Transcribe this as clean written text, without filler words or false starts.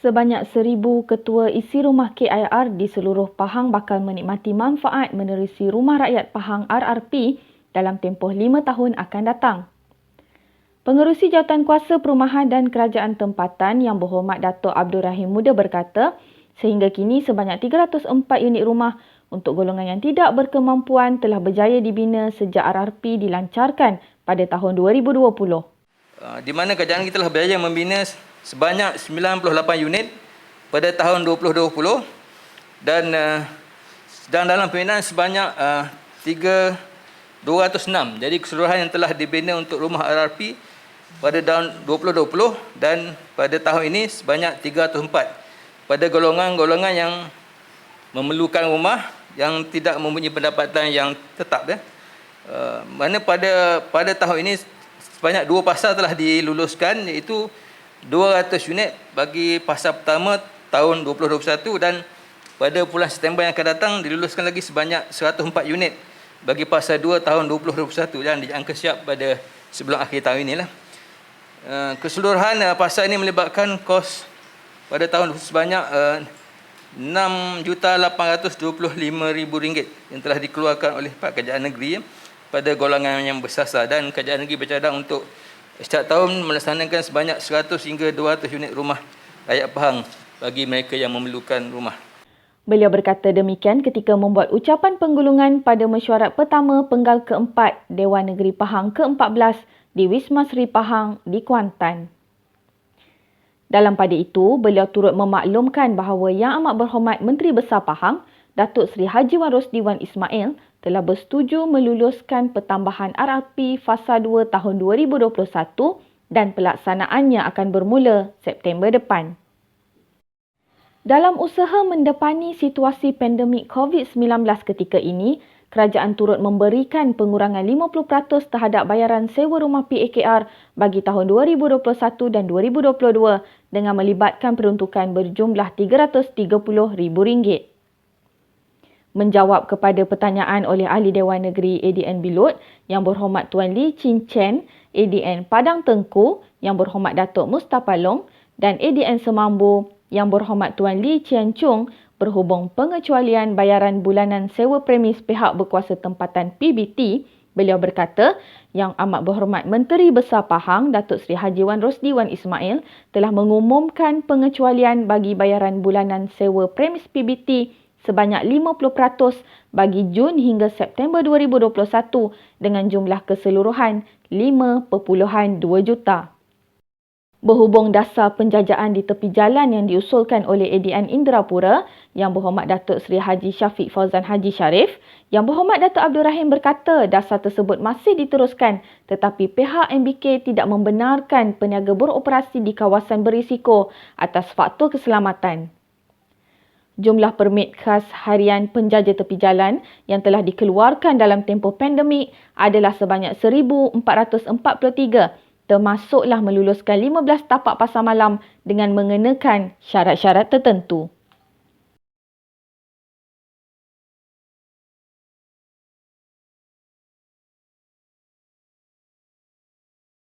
Sebanyak 1,000 ketua isi rumah KIR di seluruh Pahang bakal menikmati manfaat menerusi Rumah Rakyat Pahang RRP dalam tempoh 5 tahun akan datang. Pengerusi Jawatankuasa Perumahan dan Kerajaan Tempatan Yang Berhormat Dato' Abdul Rahim Muda berkata, sehingga kini sebanyak 304 unit rumah untuk golongan yang tidak berkemampuan telah berjaya dibina sejak RRP dilancarkan pada tahun 2020. Di mana kerajaan kita telah berjaya membina sebanyak 98 unit pada tahun 2020 dan dalam pembinaan sebanyak 206. Jadi keseluruhan yang telah dibina untuk rumah RRP pada tahun 2020 dan pada tahun ini sebanyak 304 pada golongan-golongan yang memerlukan rumah yang tidak mempunyai pendapatan yang tetap. Mana pada tahun ini sebanyak 2 pasar telah diluluskan, iaitu 200 unit bagi pasar pertama tahun 2021 dan pada bulan September yang akan datang diluluskan lagi sebanyak 104 unit bagi pasar 2 tahun 2021 dan dijangka siap pada sebelum akhir tahun inilah. Keseluruhan pasar ini melibatkan kos pada tahun sebanyak RM6,825,000 yang telah dikeluarkan oleh Pak Kerajaan Negeri pada golongan yang bersasar, dan Kerajaan Negeri bercadang untuk setiap tahun melaksanakan sebanyak 100 hingga 200 unit rumah rakyat Pahang bagi mereka yang memerlukan rumah. Beliau berkata demikian ketika membuat ucapan penggulungan pada mesyuarat pertama Penggal ke-4 Dewan Negeri Pahang ke-14 di Wisma Seri Pahang di Kuantan. Dalam pada itu, beliau turut memaklumkan bahawa Yang Amat Berhormat Menteri Besar Pahang, Datuk Seri Haji Wan Rosdi Wan Ismail telah bersetuju meluluskan pertambahan RRP Fasa 2 tahun 2021 dan pelaksanaannya akan bermula September depan. Dalam usaha mendepani situasi pandemik COVID-19 ketika ini, kerajaan turut memberikan pengurangan 50% terhadap bayaran sewa rumah PAKR bagi tahun 2021 dan 2022 dengan melibatkan peruntukan berjumlah RM330,000. Menjawab kepada pertanyaan oleh Ahli Dewan Negeri ADN Bilut, Yang Berhormat Tuan Lee Chin Chen, ADN Padang Tengku, Yang Berhormat Datuk Mustafa Long dan ADN Semambu, Yang Berhormat Tuan Lee Chien Chung berhubung pengecualian bayaran bulanan sewa premis pihak berkuasa tempatan PBT, beliau berkata, Yang Amat Berhormat Menteri Besar Pahang, Datuk Seri Haji Wan Rosdi Wan Ismail telah mengumumkan pengecualian bagi bayaran bulanan sewa premis PBT sebanyak 50% bagi Jun hingga September 2021 dengan jumlah keseluruhan 5.2 juta. Berhubung dasar penjajaan di tepi jalan yang diusulkan oleh ADN Indrapura, Yang Berhormat Datuk Seri Haji Syafiq Fauzan Haji Sharif, Yang Berhormat Datuk Abdul Rahim berkata dasar tersebut masih diteruskan tetapi pihak MBK tidak membenarkan peniaga beroperasi di kawasan berisiko atas faktor keselamatan. Jumlah permit khas harian penjaja tepi jalan yang telah dikeluarkan dalam tempoh pandemik adalah sebanyak 1,443, termasuklah meluluskan 15 tapak pasar malam dengan mengenakan syarat-syarat tertentu.